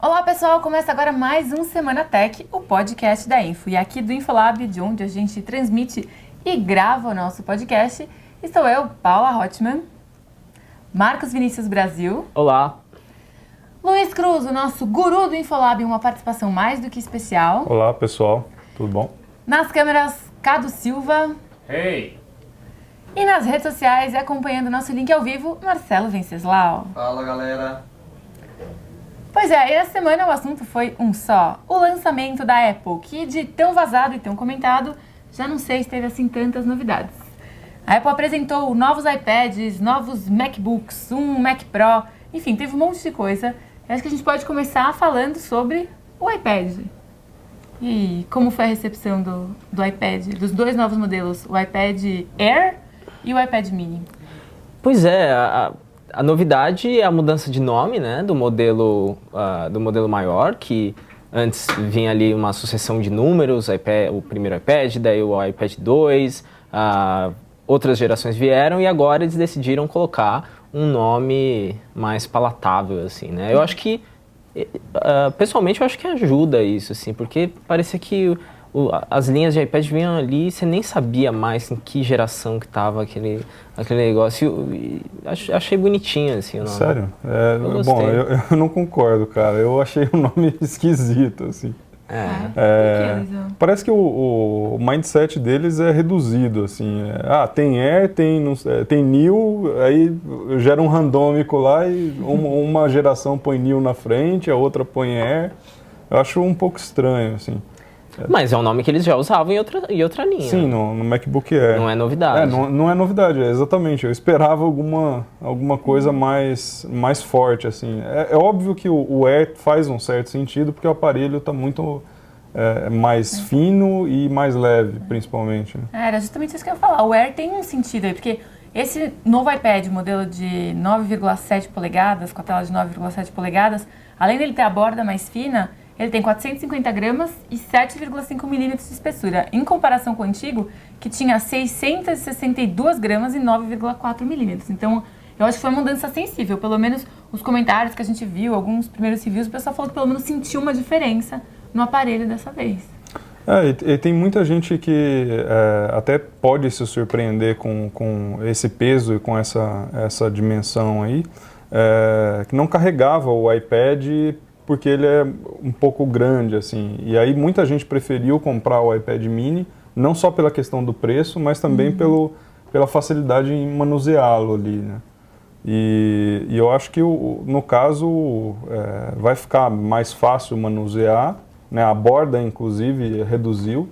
Olá pessoal, começa agora mais um Semana Tech, o podcast da Info. E aqui do Infolab, de onde a gente transmite e grava o nosso podcast, estou eu, Paula Hotman, Marcos Vinícius Brasil. Olá. Luiz Cruz, o nosso guru do Infolab, uma participação mais do que especial. Olá pessoal, tudo bom? Nas câmeras, Cado Silva. Hey! E nas redes sociais, e acompanhando o nosso link ao vivo, Marcelo Venceslau. Fala galera! Pois é, e essa semana o assunto foi um só, o lançamento da Apple, que de tão vazado e tão comentado, já não sei se teve assim tantas novidades. A Apple apresentou novos iPads, novos MacBooks, um Mac Pro, enfim, teve um monte de coisa. Eu acho que a gente pode começar falando sobre o iPad. E como foi a recepção do iPad, dos dois novos modelos, o iPad Air e o iPad Mini? Pois é, a novidade é a mudança de nome, né, do modelo maior, que antes vinha ali uma sucessão de números, o primeiro iPad, daí o iPad 2, outras gerações vieram e agora eles decidiram colocar um nome mais palatável, assim, né. Eu acho que, pessoalmente, eu acho que ajuda isso, assim, porque parecia que as linhas de iPad vinham ali e você nem sabia mais em que geração que tava aquele negócio. Achei bonitinho, assim, o nome. Sério? Bom, eu não concordo, cara. Eu achei o nome esquisito, assim. Parece que o mindset deles é reduzido, assim. Tem Air, tem New, aí gera um randômico lá e uma geração põe New na frente, a outra põe Air. Eu acho um pouco estranho, assim. Mas é um nome que eles já usavam em outra linha. Sim, no MacBook Air. Não é novidade. Não é novidade, exatamente. Eu esperava alguma coisa mais forte, assim. É óbvio que o Air faz um certo sentido, porque o aparelho está muito mais fino e mais leve, principalmente. Era justamente isso que eu ia falar. O Air tem um sentido aí, porque esse novo iPad, modelo de 9,7 polegadas, com a tela de 9,7 polegadas, além dele ter a borda mais fina, ele tem 450 gramas e 7,5 milímetros de espessura, em comparação com o antigo, que tinha 662 gramas e 9,4 milímetros. Então, eu acho que foi uma mudança sensível. Pelo menos os comentários que a gente viu, alguns primeiros reviews, o pessoal falou que pelo menos sentiu uma diferença no aparelho dessa vez. E tem muita gente que até pode se surpreender com esse peso e com essa dimensão aí, que não carregava o iPad porque ele é um pouco grande, assim. E aí muita gente preferiu comprar o iPad Mini, não só pela questão do preço, mas também pela facilidade em manuseá-lo ali, né? E eu acho que, no caso, vai ficar mais fácil manusear, né? A borda, inclusive, reduziu,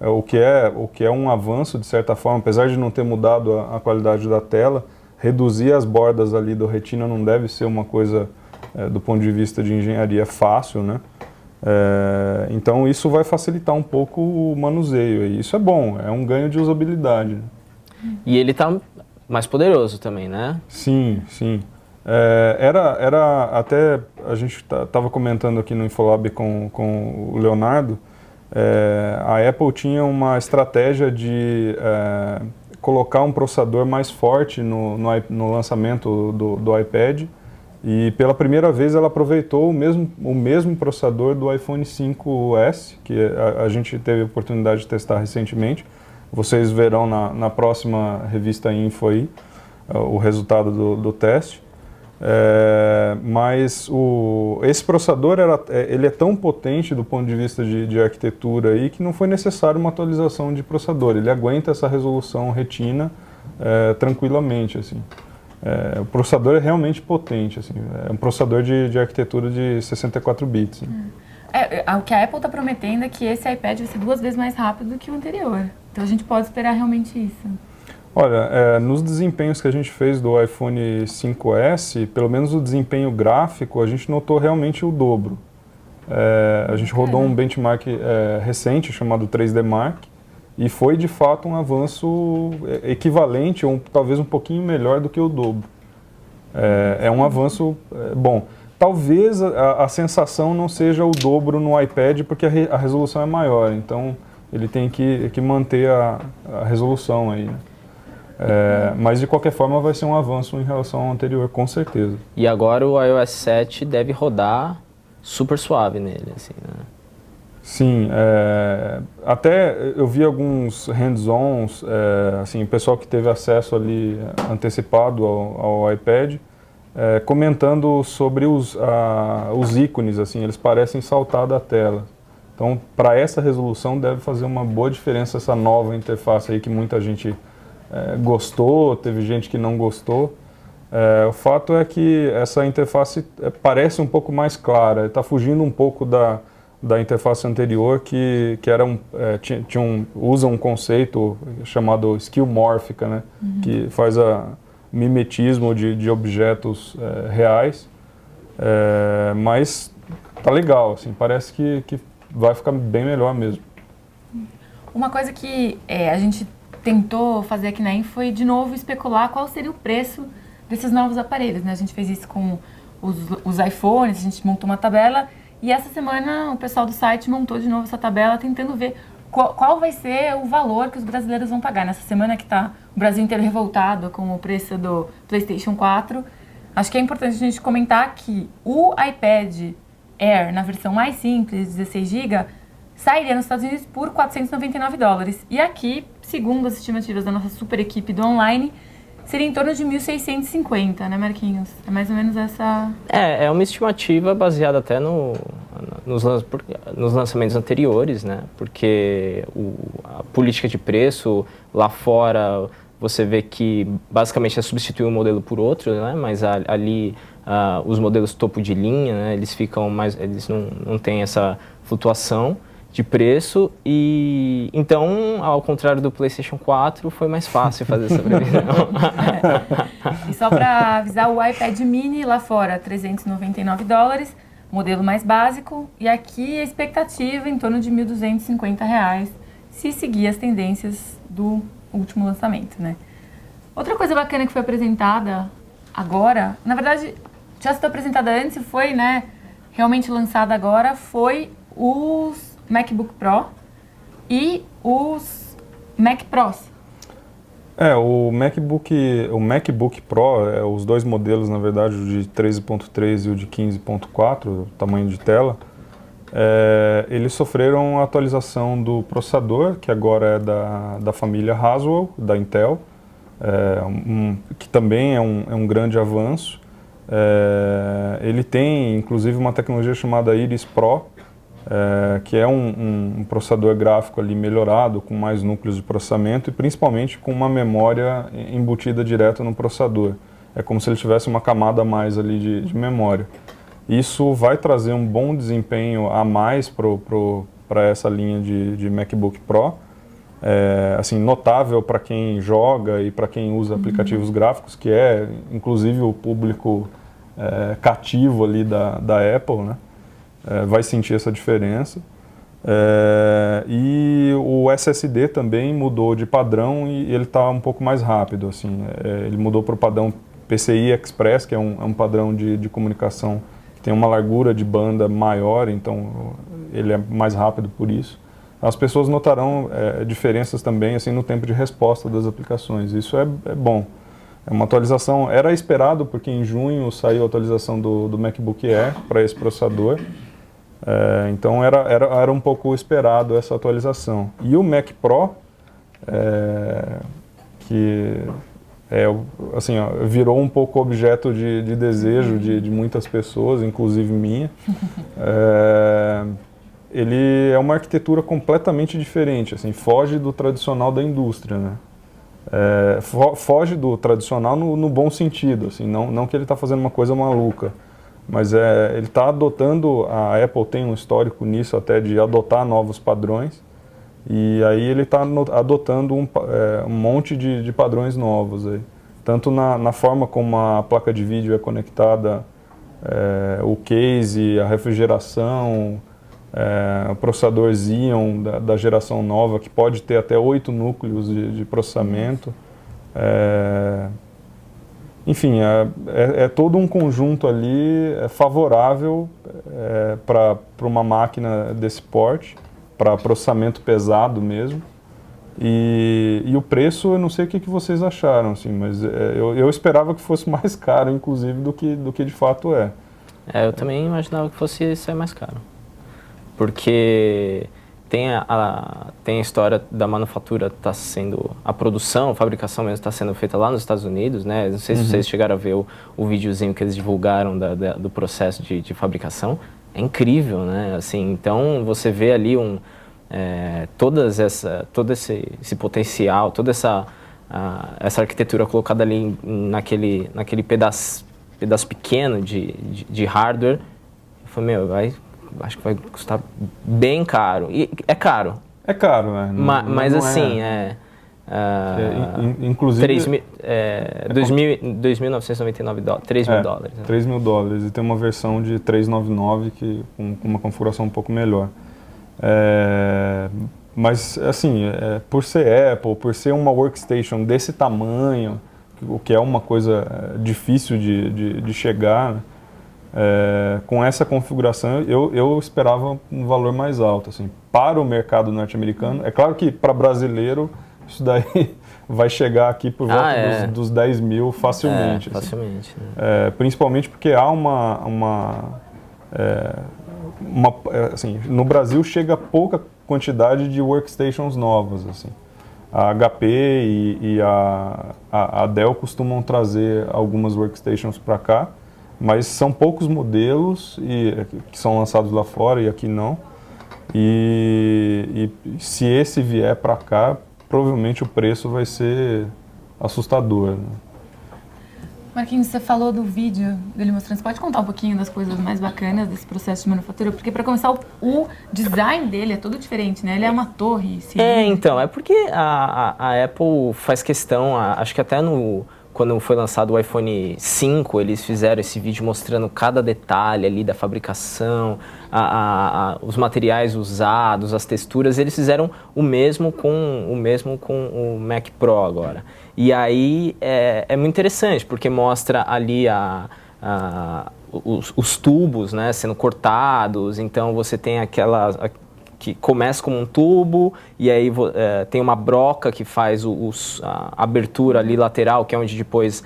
o que é um avanço, de certa forma, apesar de não ter mudado a qualidade da tela, reduzir as bordas ali do Retina não deve ser uma coisa, do ponto de vista de engenharia, fácil, né? Então isso vai facilitar um pouco o manuseio, e isso é bom, é um ganho de usabilidade. E ele tá mais poderoso também, né? Sim, sim. Era até, a gente estava comentando aqui no Infolab com o Leonardo, a Apple tinha uma estratégia de colocar um processador mais forte no lançamento do iPad, e pela primeira vez ela aproveitou o mesmo processador do iPhone 5S, que a gente teve a oportunidade de testar recentemente. Vocês verão na próxima revista Info aí o resultado do teste. Mas esse processador ele é tão potente do ponto de vista de arquitetura aí, que não foi necessário uma atualização de processador. Ele aguenta essa resolução Retina tranquilamente, assim. O processador é realmente potente, assim. É um processador de arquitetura de 64 bits. O que a Apple está prometendo é que esse iPad vai ser 2 vezes mais rápido do que o anterior. Então a gente pode esperar realmente isso. Olha, nos desempenhos que a gente fez do iPhone 5S, pelo menos o desempenho gráfico, a gente notou realmente o dobro. A gente rodou um benchmark recente chamado 3D Mark, e foi de fato um avanço equivalente, ou talvez um pouquinho melhor do que o dobro. É um avanço bom. Talvez a sensação não seja o dobro no iPad, porque a resolução é maior, então ele tem que manter a resolução aí, né? Mas de qualquer forma vai ser um avanço em relação ao anterior, com certeza. E agora o iOS 7 deve rodar super suave nele, assim, né? Sim, até eu vi alguns hands-ons, assim, pessoal que teve acesso ali antecipado ao iPad, comentando sobre os ícones, assim, eles parecem saltar da tela. Então, para essa resolução deve fazer uma boa diferença essa nova interface aí que muita gente gostou, teve gente que não gostou. O fato é que essa interface parece um pouco mais clara, está fugindo um pouco da interface anterior que era usa um conceito chamado skeuomórfica, né? Que faz mimetismo de objetos reais, mas tá legal, assim, parece que vai ficar bem melhor mesmo. Uma coisa que a gente tentou fazer aqui na Info foi, de novo, especular qual seria o preço desses novos aparelhos, né? A gente fez isso com os iPhones, a gente montou uma tabela e essa semana o pessoal do site montou de novo essa tabela tentando ver qual vai ser o valor que os brasileiros vão pagar. Nessa semana que está o Brasil inteiro revoltado com o preço do PlayStation 4, acho que é importante a gente comentar que o iPad Air, na versão mais simples, 16 GB, sairia nos Estados Unidos por $499. E aqui, segundo as estimativas da nossa super equipe do online, seria em torno de 1.650, né, Marquinhos? É mais ou menos essa... É uma estimativa baseada até nos lançamentos anteriores, né? Porque a política de preço lá fora, você vê que basicamente é substituir um modelo por outro, né? Mas ali os modelos topo de linha, né? Eles ficam mais... Eles não têm essa flutuação de preço e então, ao contrário do PlayStation 4, foi mais fácil fazer essa previsão. E só para avisar, o iPad mini lá fora, $399, modelo mais básico, e aqui a expectativa em torno de R$1.250, se seguir as tendências do último lançamento, né? Outra coisa bacana que foi apresentada agora, na verdade, já sido apresentada antes e foi, né, realmente lançada agora, foi os MacBook Pro e os Mac Pros. O MacBook Pro, os dois modelos, na verdade, o de 13.3 e o de 15.4, tamanho de tela, eles sofreram a atualização do processador, que agora é da família Haswell, da Intel, que também é um grande avanço. Ele tem, inclusive, uma tecnologia chamada Iris Pro, que é um processador gráfico ali melhorado, com mais núcleos de processamento e principalmente com uma memória embutida direto no processador. É como se ele tivesse uma camada a mais ali de memória. Isso vai trazer um bom desempenho a mais para essa linha de MacBook Pro. Assim, notável para quem joga e para quem usa aplicativos gráficos, que é inclusive o público cativo ali da Apple, né? Vai sentir essa diferença. E o SSD também mudou de padrão e ele está um pouco mais rápido. Assim, ele mudou para o padrão PCI Express, que é um padrão de comunicação que tem uma largura de banda maior, então ele é mais rápido por isso. As pessoas notarão diferenças também assim, no tempo de resposta das aplicações. Isso é bom. É uma atualização, era esperado porque em junho saiu a atualização do MacBook Air para esse processador. Então era um pouco esperado essa atualização. E o Mac Pro, que assim, virou um pouco objeto de desejo de muitas pessoas, inclusive minha, ele é uma arquitetura completamente diferente, assim, foge do tradicional da indústria, né? Foge do tradicional no bom sentido, assim, não que ele está fazendo uma coisa maluca. Mas ele está adotando, a Apple tem um histórico nisso até de adotar novos padrões, e aí ele está adotando um monte de padrões novos, aí. Tanto na forma como a placa de vídeo é conectada, o case, a refrigeração, o processador Xeon da geração nova, que pode ter até 8 núcleos de processamento. Enfim, é todo um conjunto ali favorável para uma máquina desse porte, para processamento pesado mesmo. E o preço, eu não sei o que vocês acharam, assim, mas eu esperava que fosse mais caro, inclusive, do que de fato é. Eu também imaginava que fosse sair mais caro. Porque tem a história da manufatura tá sendo... A produção, a fabricação mesmo está sendo feita lá nos Estados Unidos, né? Não sei se vocês chegaram a ver o videozinho que eles divulgaram do processo de fabricação. É incrível, né? Assim, então, você vê ali todo esse potencial, toda essa arquitetura colocada ali naquele pedaço pequeno de hardware. Eu falei, acho que vai custar bem caro. E é caro. É caro, né? Mas não assim, inclusive... 2.999 dólares, 3 mil dólares. Né? 3 mil dólares. E tem uma versão de 399 com uma configuração um pouco melhor. Mas, assim, por ser Apple, por ser uma workstation desse tamanho, o que é uma coisa difícil de chegar, né? Com essa configuração eu esperava um valor mais alto, assim, para o mercado norte-americano. É claro que para brasileiro isso daí vai chegar aqui por volta dos 10 mil facilmente. Facilmente. Assim. Principalmente porque há assim, no Brasil chega pouca quantidade de workstations novas, assim. A HP e a Dell costumam trazer algumas workstations para cá, mas são poucos modelos que são lançados lá fora e aqui não. E se esse vier para cá, provavelmente o preço vai ser assustador, né? Marquinhos, você falou do vídeo dele mostrando. Você pode contar um pouquinho das coisas mais bacanas desse processo de manufatura? Porque, para começar, o design dele é todo diferente, né? Ele é uma torre. Então, é porque a Apple faz questão, acho que até quando foi lançado o iPhone 5, eles fizeram esse vídeo mostrando cada detalhe ali da fabricação, os materiais usados, as texturas. Eles fizeram o mesmo com o Mac Pro agora. E aí é muito interessante, porque mostra ali os tubos, né, sendo cortados. Então você tem que começa como um tubo e aí tem uma broca que faz a abertura ali lateral, que é onde depois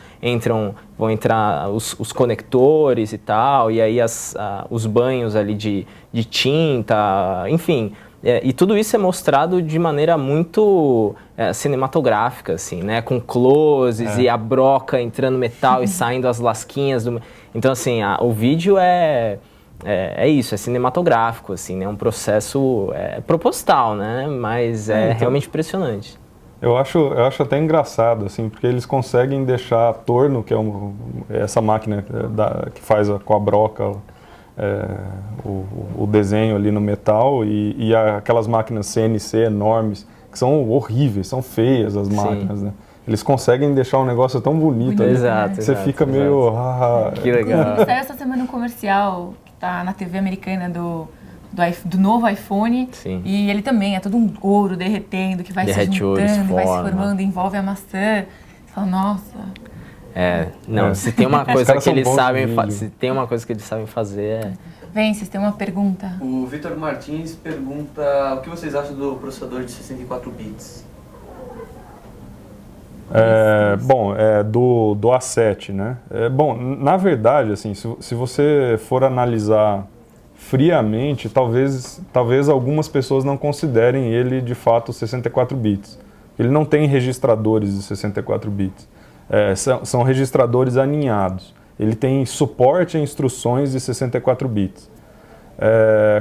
vão entrar os conectores e tal, e aí os banhos ali de tinta, enfim. E tudo isso é mostrado de maneira muito cinematográfica, assim, né? Com closes e a broca entrando metal e saindo as lasquinhas. Então, assim, o vídeo é isso, é cinematográfico, assim, né? É um processo proposital, né? Mas então, realmente impressionante. Eu acho até engraçado, assim, porque eles conseguem deixar torno, que é essa máquina que faz com a broca o desenho ali no metal, e aquelas máquinas CNC enormes, que são horríveis, são feias as máquinas, né? Eles conseguem deixar um negócio tão bonito ali, exato, você fica meio... que legal. Saiu essa semana um comercial que tá na TV americana do novo iPhone. Sim. E ele também é todo um ouro derretendo, que vai se juntando, vai se formando, envolve a maçã. Você fala, nossa... se tem uma coisa que eles sabem fazer Vocês têm uma pergunta? O Vitor Martins pergunta o que vocês acham do processador de 64 bits? Do A7, né? Na verdade, assim, se você for analisar friamente, talvez algumas pessoas não considerem ele de fato 64 bits. Ele não tem registradores de 64 bits. São registradores aninhados. Ele tem suporte a instruções de 64 bits.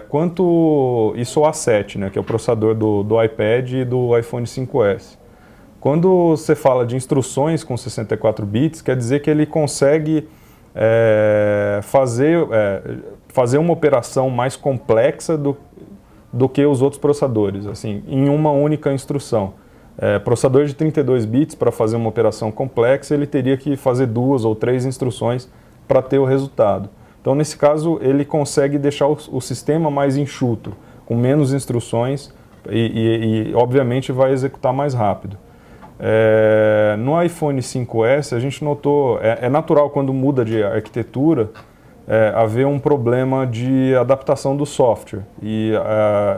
Quanto isso ao A7, né, que é o processador do iPad e do iPhone 5S. Quando você fala de instruções com 64 bits, quer dizer que ele consegue fazer uma operação mais complexa do que os outros processadores, assim, em uma única instrução. Processador de 32 bits, para fazer uma operação complexa, ele teria que fazer 2 ou 3 instruções para ter o resultado. Então, nesse caso, ele consegue deixar o sistema mais enxuto, com menos instruções e obviamente, vai executar mais rápido. No iPhone 5S, a gente notou, é natural quando muda de arquitetura, haver um problema de adaptação do software. E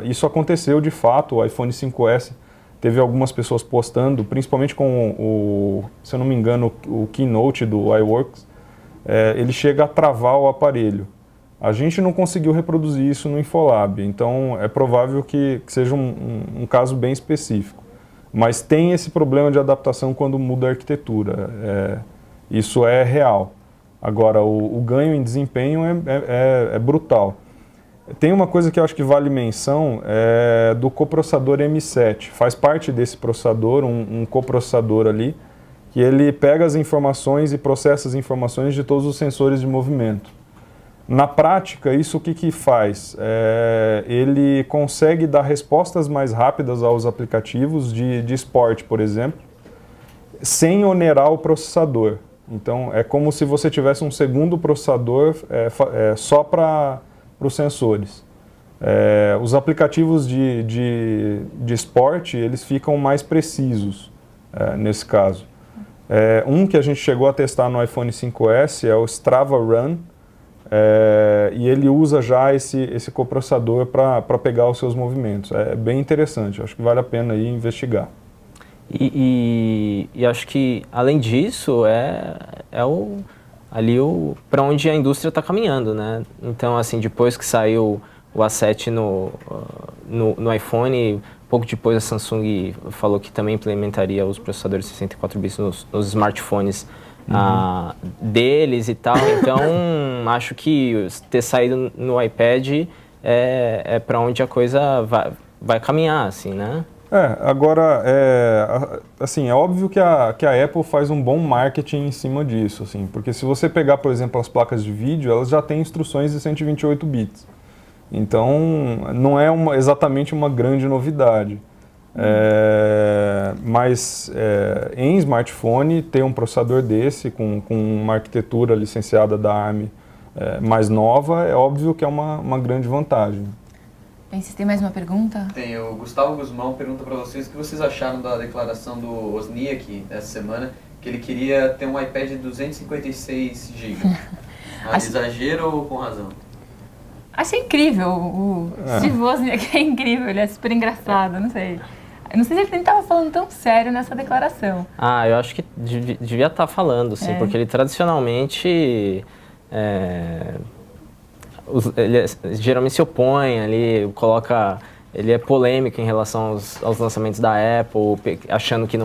isso aconteceu de fato. O iPhone 5S teve algumas pessoas postando, principalmente com se eu não me engano, o Keynote do iWorks, ele chega a travar o aparelho. A gente não conseguiu reproduzir isso no Infolab, então é provável que seja um caso bem específico. Mas tem esse problema de adaptação quando muda a arquitetura, isso é real. Agora, o ganho em desempenho é brutal. Tem uma coisa que eu acho que vale menção, do coprocessador M7. Faz parte desse processador, um coprocessador ali, que ele pega as informações e processa as informações de todos os sensores de movimento. Na prática, isso o que faz? Ele consegue dar respostas mais rápidas aos aplicativos de esporte, por exemplo, sem onerar o processador. Então, é como se você tivesse um segundo processador só para os sensores. Os aplicativos de esporte, eles ficam mais precisos nesse caso. Um que a gente chegou a testar no iPhone 5S é o Strava Run, e ele usa já esse coprocessador para pegar os seus movimentos. É bem interessante, acho que vale a pena aí investigar. E acho que, além disso, para onde a indústria está caminhando, né? Então, assim, depois que saiu o A7 no iPhone, pouco depois a Samsung falou que também implementaria os processadores 64 bits nos smartphones deles e tal. Então, acho que ter saído no iPad é para onde a coisa vai caminhar, assim, né? Agora, assim, é óbvio que a Apple faz um bom marketing em cima disso, assim, porque se você pegar, por exemplo, as placas de vídeo, elas já têm instruções de 128 bits. Então, não é exatamente uma grande novidade. Mas em smartphone, ter um processador desse, com uma arquitetura licenciada da ARM mais nova, é óbvio que é uma grande vantagem. Bem, vocês têm mais uma pergunta? Tem, o Gustavo Guzmão pergunta para vocês o que vocês acharam da declaração do Wozniak essa semana, que ele queria ter um iPad de 256 GB. Exagero ou com razão? Achei incrível, o Steve Wozniak é incrível, ele é super engraçado, não sei. Não sei se ele nem estava falando tão sério nessa declaração. Eu acho que devia estar falando, sim, porque ele tradicionalmente... ele geralmente se opõe ali, ele é polêmico em relação aos lançamentos da Apple, achando que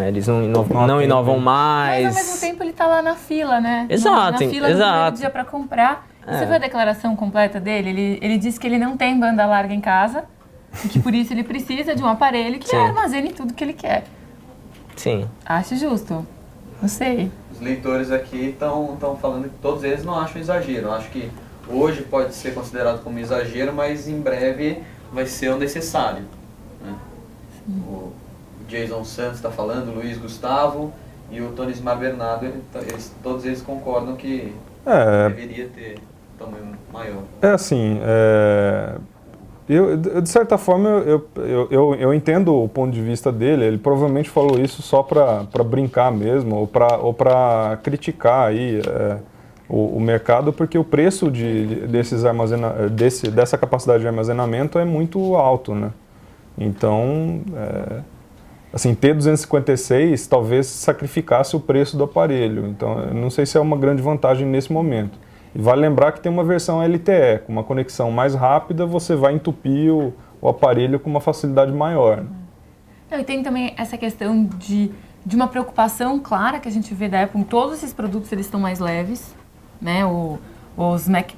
eles não inovam mais. Mas ao mesmo tempo ele está lá na fila, né? Exato, na fila do primeiro dia para comprar. Você viu a declaração completa dele? Ele disse que ele não tem banda larga em casa e que por isso ele precisa de um aparelho que armazene tudo que ele quer. Sim. Acho justo. Não sei. Os leitores aqui estão falando que todos eles não acham exagero. Acho que hoje pode ser considerado como exagero, mas em breve vai ser o necessário. Né? O Jason Santos está falando, o Luiz Gustavo e o Tony Smar Bernardo, todos eles concordam que deveria ter tamanho maior. Assim, de certa forma eu entendo o ponto de vista dele. Ele provavelmente falou isso só para brincar mesmo, ou para criticar aí o mercado, porque o preço dessa capacidade de armazenamento é muito alto, né? Então, assim, ter 256 talvez sacrificasse o preço do aparelho. Então, eu não sei se é uma grande vantagem nesse momento. E vale lembrar que tem uma versão LTE, com uma conexão mais rápida, você vai entupir o aparelho com uma facilidade maior. E tem também essa questão de uma preocupação clara que a gente vê da Apple. Todos esses produtos eles estão mais leves, né? O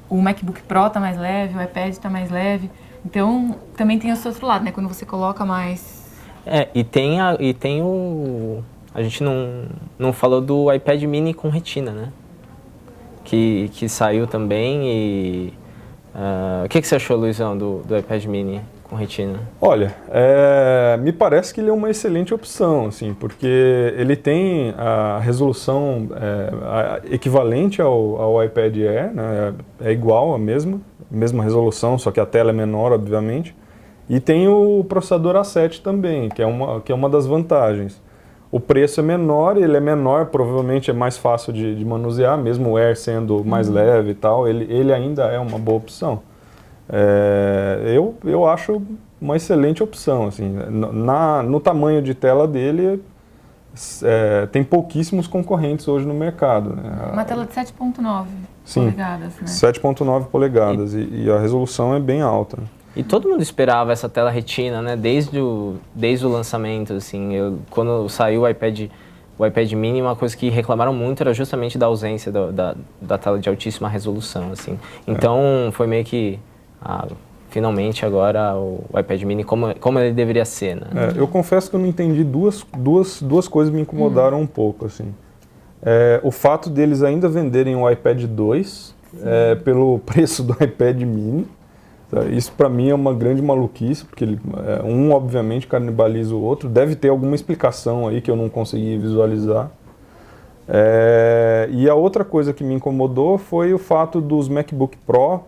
MacBook Pro está mais leve, o iPad está mais leve. Então, também tem esse outro lado, né? Quando você coloca mais... E tem a gente não falou do iPad mini com retina, né? Que saiu também e... o que você achou, Luizão, do iPad mini com retina? Olha, me parece que ele é uma excelente opção, assim, porque ele tem a resolução equivalente ao iPad Air, né? É igual a mesma resolução, só que a tela é menor, obviamente. E tem o processador A7 também, que é uma das vantagens. O preço é menor, ele é menor, provavelmente é mais fácil de manusear, mesmo o Air sendo mais leve e tal, ele ainda é uma boa opção. Eu acho uma excelente opção, assim, no tamanho de tela dele tem pouquíssimos concorrentes hoje no mercado. Né? Uma tela de 7.9 Sim, polegadas, né? 7.9 polegadas e a resolução é bem alta. E todo mundo esperava essa tela retina, né? Desde o lançamento, assim. Quando saiu o iPad mini, uma coisa que reclamaram muito era justamente da ausência da tela de altíssima resolução, assim. Então, foi meio que, finalmente agora o iPad mini como ele deveria ser, né? Eu confesso que eu não entendi duas coisas me incomodaram um pouco, assim. O fato deles ainda venderem o iPad 2 pelo preço do iPad mini. Isso para mim é uma grande maluquice, porque um obviamente canibaliza o outro. Deve ter alguma explicação aí que eu não consegui visualizar. E a outra coisa que me incomodou foi o fato dos MacBook Pro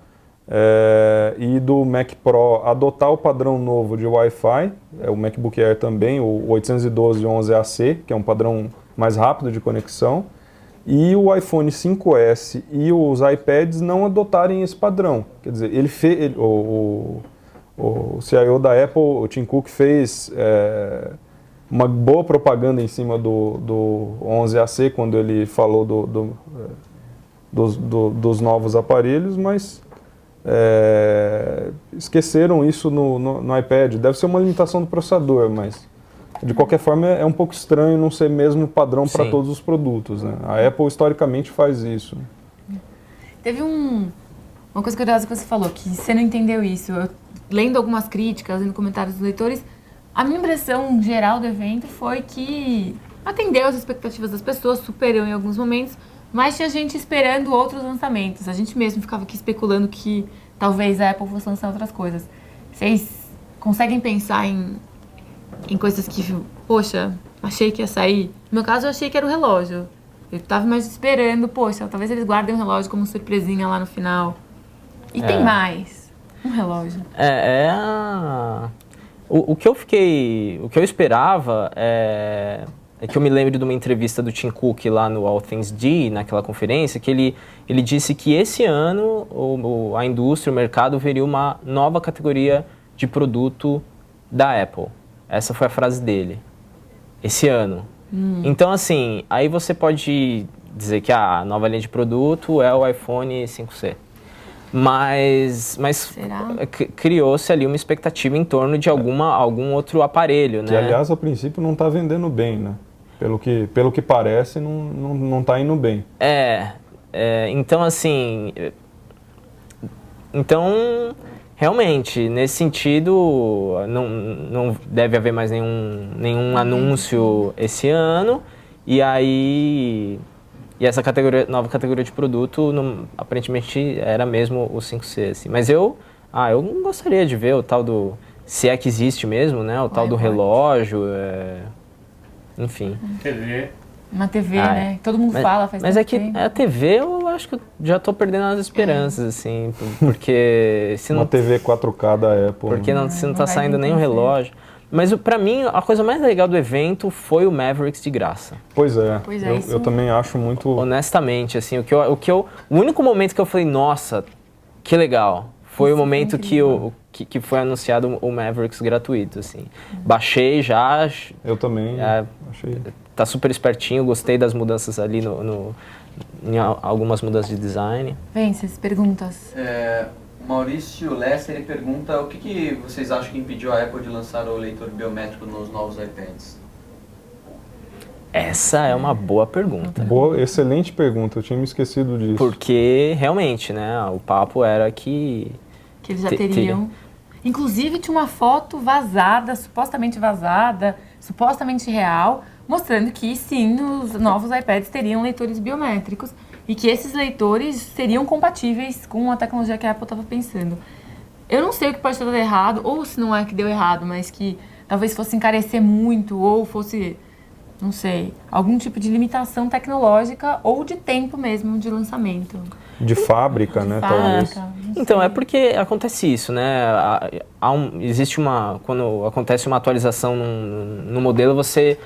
e do Mac Pro adotar o padrão novo de Wi-Fi, o MacBook Air também, o 802.11ac, que é um padrão mais rápido de conexão, e o iPhone 5S e os iPads não adotarem esse padrão. Quer dizer, o CIO da Apple, o Tim Cook, fez uma boa propaganda em cima do 11AC quando ele falou dos novos aparelhos, mas esqueceram isso no iPad. Deve ser uma limitação do processador, mas de qualquer forma é um pouco estranho não ser mesmo padrão para todos os produtos, né? A Apple historicamente faz isso. Teve uma coisa curiosa que você falou, que você não entendeu isso. Lendo algumas críticas, lendo comentários dos leitores, a minha impressão geral do evento foi que atendeu as expectativas das pessoas, superou em alguns momentos, mas tinha gente esperando outros lançamentos. A gente mesmo ficava aqui especulando que talvez a Apple fosse lançar outras coisas. Vocês conseguem pensar em coisas que, poxa, achei que ia sair? No meu caso, eu achei que era o relógio. Eu tava mais esperando, poxa, talvez eles guardem o relógio como surpresinha lá no final. E tem mais. Um relógio. O que eu esperava é que eu me lembro de uma entrevista do Tim Cook lá no All Things D, naquela conferência, que ele disse que esse ano a indústria, o mercado, veria uma nova categoria de produto da Apple. Essa foi a frase dele. Esse ano. Então, assim, aí você pode dizer que a nova linha de produto é o iPhone 5C. Mas criou-se ali uma expectativa em torno de algum outro aparelho, né? Que, aliás, a princípio não está vendendo bem, né? Pelo que parece, não está indo bem. Então, assim... Realmente, nesse sentido, não deve haver mais nenhum anúncio esse ano. E essa nova categoria de produto, aparentemente, era mesmo o 5C. Assim. Mas eu gostaria de ver o tal do... Se é que existe mesmo, né? O tal do relógio, enfim. TV. Uma TV, né? Todo mundo fala, faz Mas tempo. A TV, eu acho que eu já estou perdendo as esperanças, assim, porque... Uma TV 4K da Apple. Porque se não está saindo nem o relógio. Mas para mim, a coisa mais legal do evento foi o Mavericks de graça. Pois é, eu também acho muito... Honestamente, assim, o único momento que eu falei, nossa, que legal, foi o momento que foi anunciado o Mavericks gratuito, assim. Baixei já... Eu também achei... Tá super espertinho, gostei das mudanças ali em algumas mudanças de design. Vem, essas perguntas. Maurício Lessa, ele pergunta o que vocês acham que impediu a Apple de lançar o leitor biométrico nos novos iPads? Essa é uma boa pergunta. Excelente pergunta, eu tinha me esquecido disso. Porque, realmente, né, o papo era que eles já teriam... Inclusive, tinha uma foto vazada, supostamente real, mostrando que, sim, os novos iPads teriam leitores biométricos e que esses leitores seriam compatíveis com a tecnologia que a Apple estava pensando. Eu não sei o que pode ter dado errado, ou se não é que deu errado, mas que talvez fosse encarecer muito, ou fosse, não sei, algum tipo de limitação tecnológica ou de tempo mesmo de lançamento. De fábrica, né, talvez. Então, é porque acontece isso, né? Quando acontece uma atualização no modelo, você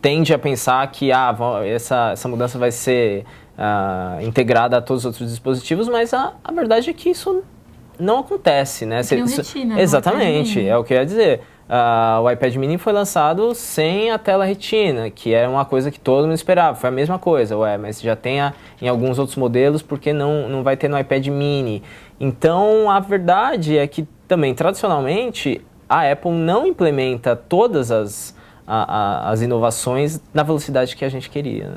tende a pensar que essa mudança vai ser integrada a todos os outros dispositivos, mas a verdade é que isso não acontece, né? Retina, exatamente, é o que eu ia dizer. o iPad mini foi lançado sem a tela retina, que era uma coisa que todo mundo esperava. Foi a mesma coisa, mas já tem em alguns outros modelos, por que não vai ter no iPad mini? Então, a verdade é que também, tradicionalmente, a Apple não implementa todas as inovações na velocidade que a gente queria.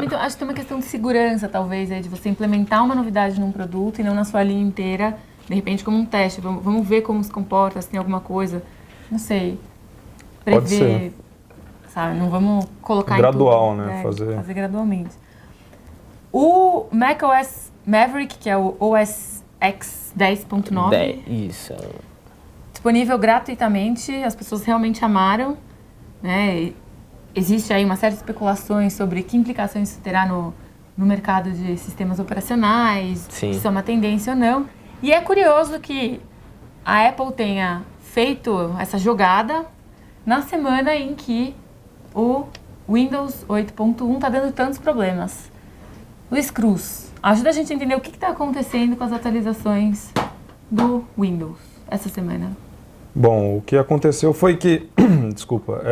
Então, acho que tem uma questão de segurança, talvez, de você implementar uma novidade num produto e não na sua linha inteira, de repente como um teste. Vamos ver como se comporta, se tem alguma coisa, não sei, Pode ser. prever, sabe? Não vamos colocar Gradual, em tudo, né? Fazer gradualmente. O macOS Maverick, que é o OS X 10.9, Isso. disponível gratuitamente, as pessoas realmente amaram, né? Existe aí uma série de especulações sobre que implicações isso terá no mercado de sistemas operacionais, Sim. se isso é uma tendência ou não. E é curioso que a Apple tenha feito essa jogada na semana em que o Windows 8.1 está dando tantos problemas. Luiz Cruz, ajuda a gente a entender o que está acontecendo com as atualizações do Windows essa semana. Bom, o que aconteceu foi que, desculpa,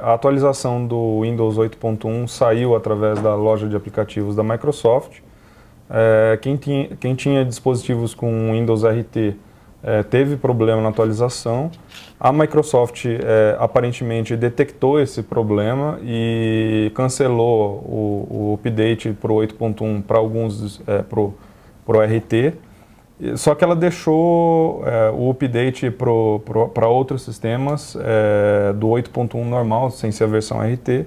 a atualização do Windows 8.1 saiu através da loja de aplicativos da Microsoft. Quem tinha dispositivos com Windows RT teve problema na atualização. A Microsoft aparentemente detectou esse problema e cancelou o update para o 8.1 para alguns, para o RT. Só que ela deixou o update para outros sistemas do 8.1 normal, sem ser a versão RT.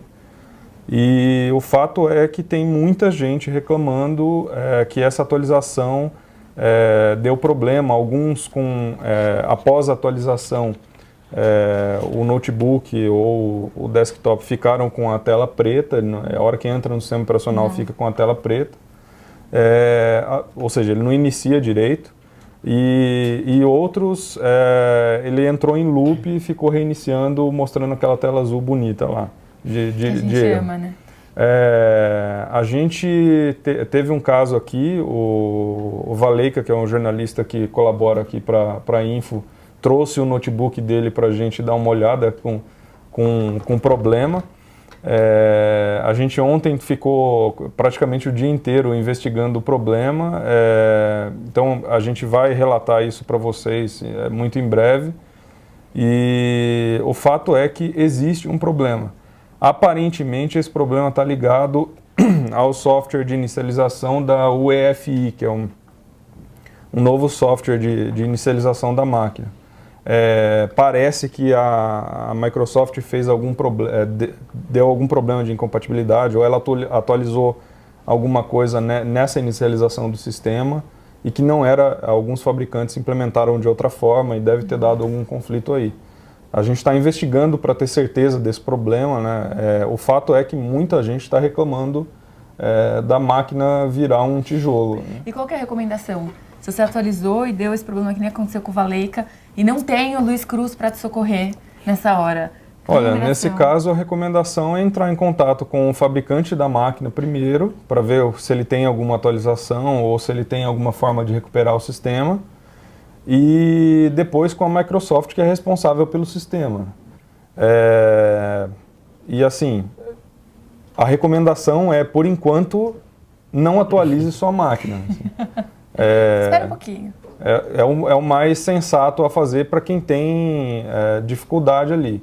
E o fato é que tem muita gente reclamando que essa atualização deu problema. Alguns após a atualização, o notebook ou o desktop ficaram com a tela preta. A hora que entra no sistema operacional fica com a tela preta. Ou seja, ele não inicia direito, e outros, ele entrou em loop e ficou reiniciando, mostrando aquela tela azul bonita lá. A gente ama, né? A gente teve um caso aqui, o Valeika, que é um jornalista que colabora aqui para a Info, trouxe o notebook dele para a gente dar uma olhada com problema. A gente ontem ficou praticamente o dia inteiro investigando o problema, então a gente vai relatar isso para vocês muito em breve. E o fato é que existe um problema. Aparentemente esse problema está ligado ao software de inicialização da UEFI, que é um novo software de inicialização da máquina. Parece que a Microsoft fez deu algum problema de incompatibilidade, ou ela atualizou alguma coisa nessa inicialização do sistema e que não era, alguns fabricantes implementaram de outra forma e deve ter dado algum conflito aí. A gente está investigando para ter certeza desse problema, né? O fato é que muita gente está reclamando da máquina virar um tijolo, né? E qual que é a recomendação? Se você atualizou e deu esse problema que nem aconteceu com o Valeika e não tem o Luiz Cruz para te socorrer nessa hora. Olha, nesse caso a recomendação é entrar em contato com o fabricante da máquina primeiro, para ver se ele tem alguma atualização ou se ele tem alguma forma de recuperar o sistema, e depois com a Microsoft, que é responsável pelo sistema. E assim, a recomendação é, por enquanto, não atualize sua máquina. Assim. Espera um pouquinho. É o mais sensato a fazer para quem tem dificuldade ali,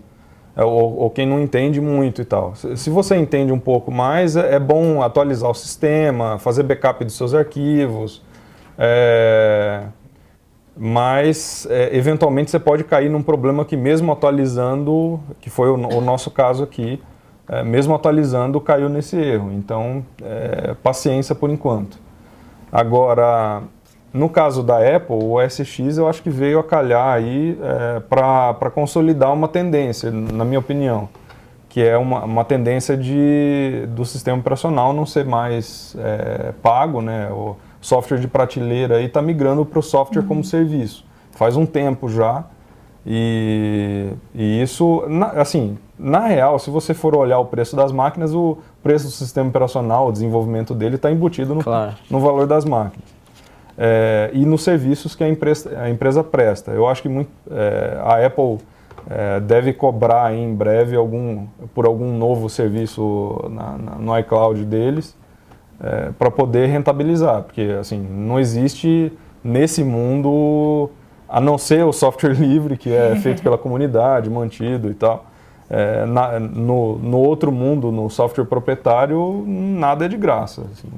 ou quem não entende muito e tal. Se você entende um pouco mais, é bom atualizar o sistema, fazer backup dos seus arquivos, mas eventualmente você pode cair num problema que mesmo atualizando, que foi o nosso caso aqui, mesmo atualizando caiu nesse erro. Então, paciência por enquanto. Agora, no caso da Apple, o SX eu acho que veio a calhar aí para consolidar uma tendência, na minha opinião, que é uma tendência do sistema operacional não ser mais pago, né? O software de prateleira está migrando para o software como serviço. Faz um tempo já, e isso, assim, na real, se você for olhar o preço das máquinas, o preço do sistema operacional, o desenvolvimento dele está embutido no valor das máquinas. E nos serviços que a empresa presta. Eu acho que a Apple deve cobrar aí em breve por algum novo serviço no iCloud deles para poder rentabilizar, porque assim, não existe nesse mundo, a não ser o software livre, que é feito pela comunidade, mantido e tal. No outro mundo, no software proprietário, nada é de graça. Assim,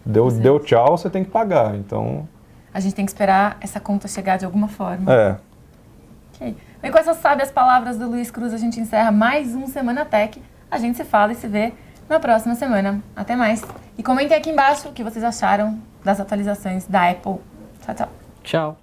deu tchau, você tem que pagar. Então, a gente tem que esperar essa conta chegar de alguma forma. Ok. E com essas sábias palavras do Luiz Cruz, a gente encerra mais um Semana Tech. A gente se fala e se vê na próxima semana. Até mais. E comentem aqui embaixo o que vocês acharam das atualizações da Apple. Tchau, tchau. Tchau.